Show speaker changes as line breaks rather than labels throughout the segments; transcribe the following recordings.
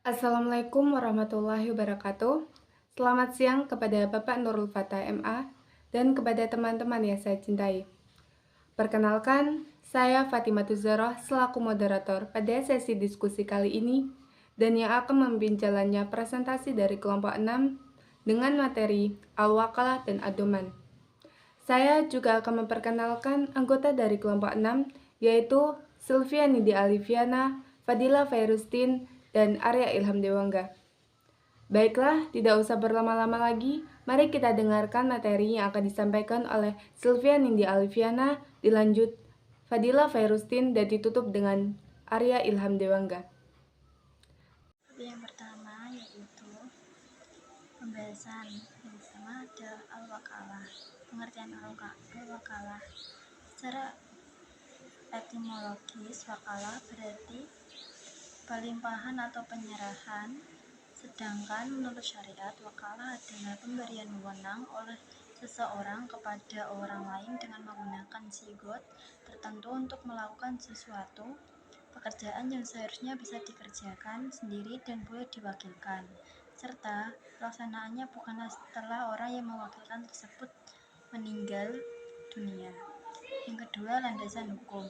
Assalamualaikum warahmatullahi wabarakatuh. Selamat siang kepada Bapak Nurul Fatah MA dan kepada teman-teman yang saya cintai. Perkenalkan, saya Fatimah Tuzarah selaku moderator pada sesi diskusi kali ini dan yang akan memimpin jalannya presentasi dari kelompok 6 dengan materi Al-Wakalah dan Adoman. Saya juga akan memperkenalkan anggota dari kelompok 6 yaitu Sylvia Nidi Aliviana, Fadila Fairustin, dan Arya Ilham Dewangga. Baiklah, tidak usah berlama-lama lagi, mari kita dengarkan materi yang akan disampaikan oleh Sylvia Nindi Aliviana, dilanjut Fadila Fairustin, dan ditutup dengan Arya Ilham Dewangga.
Yang pertama yaitu pembahasan yang pertama adalah al-wakalah. Pengertian al-wakalah secara etimologis, wakalah berarti pelimpahan atau penyerahan, sedangkan menurut syariat wakalah adalah pemberian wewenang oleh seseorang kepada orang lain dengan menggunakan sigot tertentu untuk melakukan sesuatu pekerjaan yang seharusnya bisa dikerjakan sendiri dan boleh diwakilkan, serta pelaksanaannya bukanlah setelah orang yang mewakilkan tersebut meninggal dunia. Yang kedua, landasan hukum.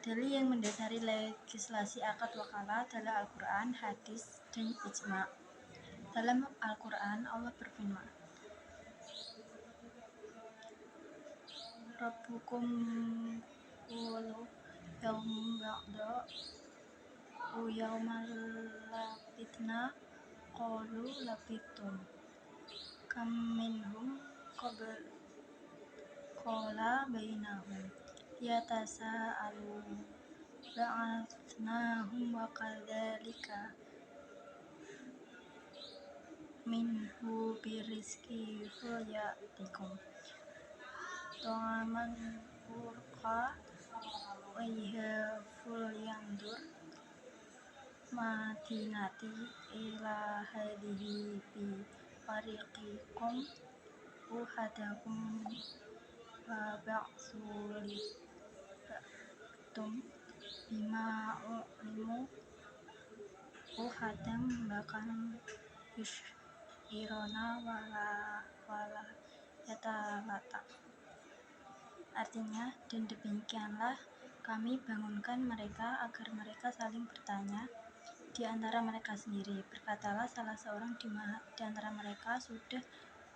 Dalil yang mendasari legislasi akad wakalah adalah Al-Quran, hadis, dan ijma'. Dalam Al-Quran, Allah berfirman, Rabbukum qulu yawm ba'da yawmal labithna qalu labithum kam minhum qala bainahum yatasaalun ba'athnahum wa kadzalika minhu birizqi ya'tikum ta'aman furqa wa ful yandur madinati ila hadhihi bi fariqikum uhadakum wa ba'suli ba'tum bima u'limu uhadam bahkan yushirona wala yatalata. Artinya, dan demikianlah kami bangunkan mereka agar mereka saling bertanya di antara mereka sendiri. Berkatalah salah seorang di antara mereka, sudah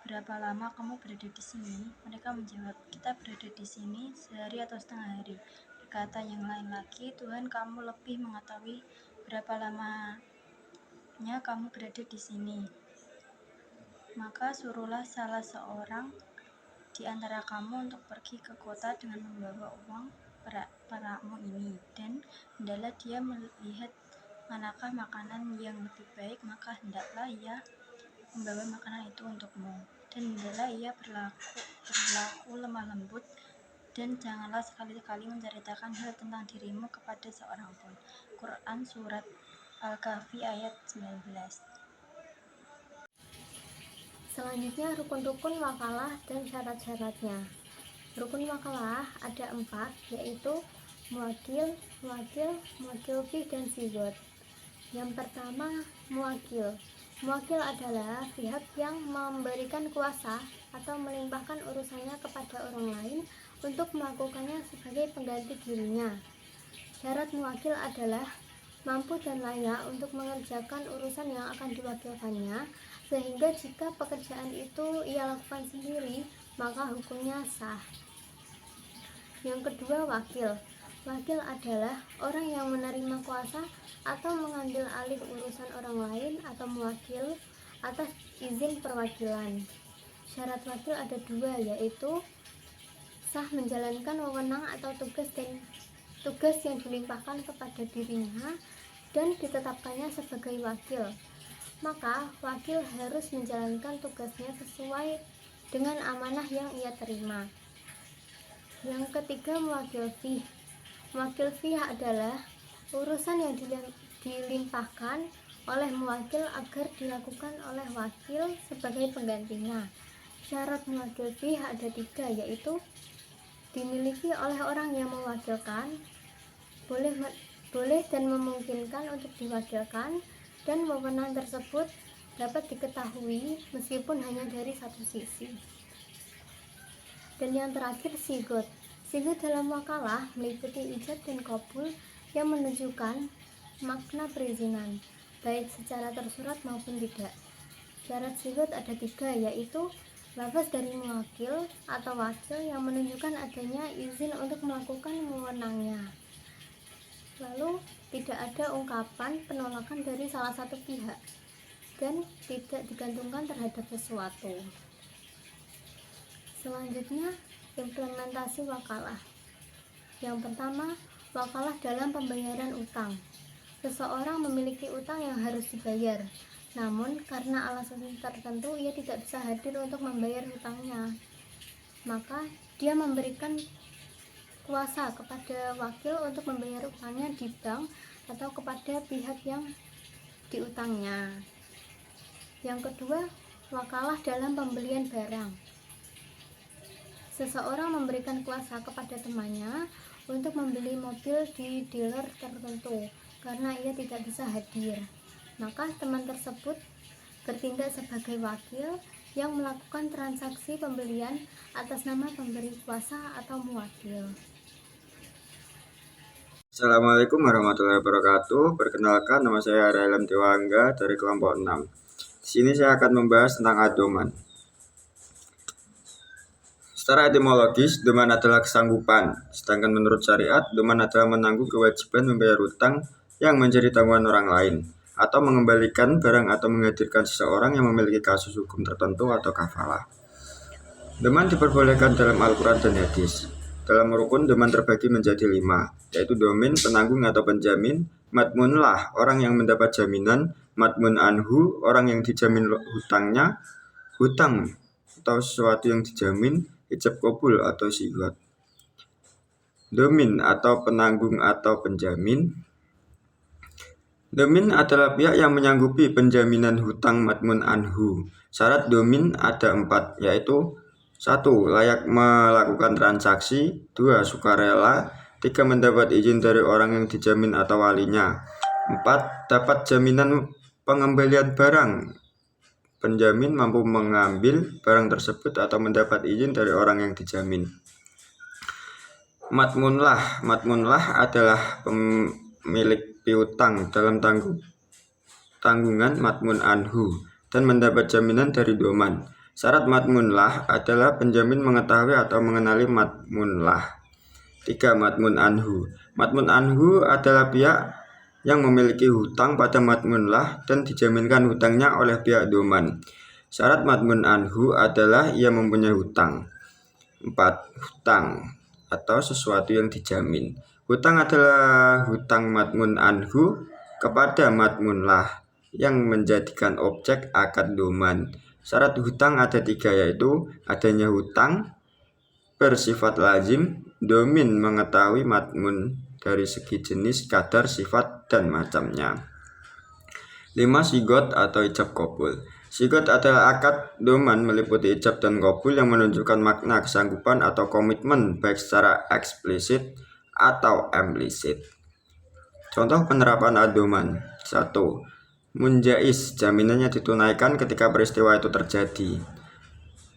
berapa lama kamu berada di sini? Mereka menjawab, kita berada di sini sehari atau setengah hari. Berkata yang lain lagi, Tuhan kamu lebih mengetahui berapa lamanya kamu berada di sini. Maka suruhlah salah seorang di antara kamu untuk pergi ke kota dengan membawa uang perakmu ini, dan hendaklah dia melihat manakah makanan yang lebih baik, maka hendaklah ia membawa makanan itu untukmu, dan hendaklah ia berlaku lemah lembut, dan janganlah sekali-kali menceritakan hal tentang dirimu kepada seorang pun. Quran Surat Al-Kahfi ayat 19.
Selanjutnya rukun-rukun wakalah dan syarat-syaratnya. Rukun wakalah ada 4, yaitu muwakil, muwakil fi, dan sigot. Yang pertama, muwakil. Muwakil adalah pihak yang memberikan kuasa atau melimpahkan urusannya kepada orang lain untuk melakukannya sebagai pengganti dirinya. Syarat muwakil adalah mampu dan layak untuk mengerjakan urusan yang akan diwakilkannya, sehingga jika pekerjaan itu ia lakukan sendiri, maka hukumnya sah. Yang kedua, wakil. Wakil adalah orang yang menerima kuasa atau mengambil alih urusan orang lain atau muwakil atas izin perwakilan. Syarat wakil ada 2, yaitu sah menjalankan wewenang atau tugas yang dilimpahkan kepada dirinya dan ditetapkannya sebagai wakil. Maka wakil harus menjalankan tugasnya sesuai dengan amanah yang ia terima. Yang ketiga, muwakil fi. Muwakil fi adalah urusan yang dilimpahkan oleh muwakil agar dilakukan oleh wakil sebagai penggantinya. Syarat muwakil fi ada 3, yaitu dimiliki oleh orang yang mewakilkan, boleh dan memungkinkan untuk diwakilkan, dan wewenang tersebut dapat diketahui meskipun hanya dari satu sisi. Dan yang terakhir, sigot. Sigot dalam wakalah meliputi ijab dan qabul yang menunjukkan makna perizinan, baik secara tersurat maupun tidak. Syarat sigot ada 3, yaitu lafaz dari muwakil atau wakil yang menunjukkan adanya izin untuk melakukan wewenangnya. Lalu, tidak ada ungkapan penolakan dari salah satu pihak dan tidak digantungkan terhadap sesuatu. Selanjutnya, implementasi wakalah. Yang pertama, wakalah dalam pembayaran utang. Seseorang memiliki utang yang harus dibayar, namun karena alasan tertentu ia tidak bisa hadir untuk membayar hutangnya. Maka dia memberikan kuasa kepada wakil untuk membayar utangnya di bank atau kepada pihak yang diutangnya. Yang kedua, wakalah dalam pembelian barang. Seseorang memberikan kuasa kepada temannya untuk membeli mobil di dealer tertentu karena ia tidak bisa hadir. Maka teman tersebut bertindak sebagai wakil yang melakukan transaksi pembelian atas nama pemberi kuasa atau muwakil.
Assalamualaikum warahmatullahi wabarakatuh. Perkenalkan, nama saya Arya Tiwangga dari kelompok 6. Di sini saya akan membahas tentang adoman. Secara etimologis, doman adalah kesanggupan, sedangkan menurut syariat, doman adalah menanggung kewajiban membayar utang yang menjadi tanggungan orang lain, atau mengembalikan barang atau menghadirkan seseorang yang memiliki kasus hukum tertentu atau kafalah. Doman diperbolehkan dalam Al-Quran dan hadis. Dalam rukun, doman terbagi menjadi 5, yaitu domin, penanggung atau penjamin, madmunlah, orang yang mendapat jaminan, madmun anhu, orang yang dijamin hutangnya, hutang atau sesuatu yang dijamin, ijab qabul atau sigot. Domin atau penanggung atau penjamin. Domin adalah pihak yang menyanggupi penjaminan hutang madmun anhu. Syarat domin ada 4, yaitu 1. Layak melakukan transaksi. 2. Sukarela. 3. Mendapat izin dari orang yang dijamin atau walinya. 4. Dapat jaminan pengembalian barang. Penjamin mampu mengambil barang tersebut atau mendapat izin dari orang yang dijamin. Madmunlah. Madmunlah adalah pemilik piutang dalam tanggungan madmun anhu dan mendapat jaminan dari doman. Syarat madmunlah adalah penjamin mengetahui atau mengenali madmunlah. 3. Madmun anhu. Madmun anhu adalah pihak yang memiliki hutang pada madmunlah dan dijaminkan hutangnya oleh pihak doman. Syarat madmun anhu adalah ia mempunyai hutang. 4. Hutang atau sesuatu yang dijamin. Hutang adalah hutang madmun anhu kepada madmunlah yang menjadikan objek akad doman. Syarat hutang ada 3, yaitu adanya hutang bersifat lazim, domin mengetahui madmun dari segi jenis, kadar, sifat, dan macamnya. 5. Sigot atau ijab qabul. Sigot adalah akad doman meliputi ijab dan qabul yang menunjukkan makna kesanggupan atau komitmen baik secara eksplisit atau implisit. Contoh penerapan adoman. 1. Munjais, jaminannya ditunaikan ketika peristiwa itu terjadi.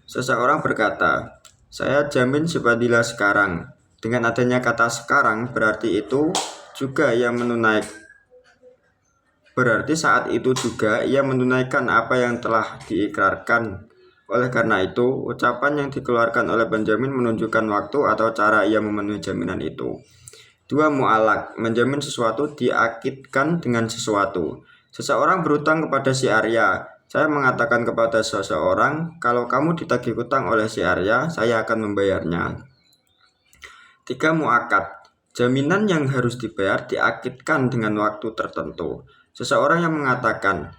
Seseorang berkata, saya jamin Subadillah sekarang. Dengan adanya kata sekarang berarti itu juga ia menunaikan. Berarti saat itu juga ia menunaikan apa yang telah diikrarkan. Oleh karena itu, ucapan yang dikeluarkan oleh penjamin menunjukkan waktu atau cara ia memenuhi jaminan itu. 2. Mu'alak, menjamin sesuatu diakidkan dengan sesuatu. Seseorang berutang kepada si Arya. Saya mengatakan kepada seseorang, kalau kamu ditagih hutang oleh si Arya, saya akan membayarnya. 3. Mu'akad, jaminan yang harus dibayar diakidkan dengan waktu tertentu. Seseorang yang mengatakan,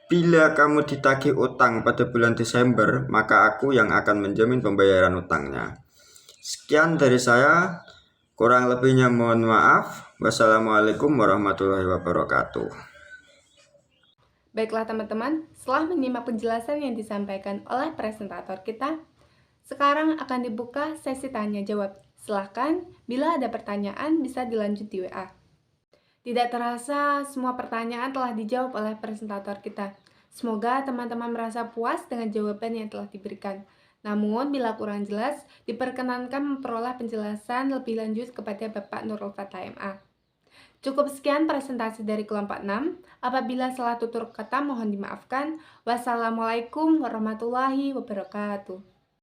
bila kamu ditagih utang pada bulan Desember, maka aku yang akan menjamin pembayaran utangnya. Sekian dari saya, kurang lebihnya mohon maaf. Wassalamualaikum warahmatullahi wabarakatuh.
Baiklah teman-teman, setelah menyimak penjelasan yang disampaikan oleh presentator kita, sekarang akan dibuka sesi tanya jawab. Silahkan, bila ada pertanyaan bisa dilanjut di WA. Tidak terasa, semua pertanyaan telah dijawab oleh presentator kita. Semoga teman-teman merasa puas dengan jawaban yang telah diberikan. Namun, bila kurang jelas, diperkenankan memperoleh penjelasan lebih lanjut kepada Bapak Nurul Fatah MA. Cukup sekian presentasi dari kelompok 6. Apabila salah tutur kata mohon dimaafkan. Wassalamualaikum warahmatullahi wabarakatuh.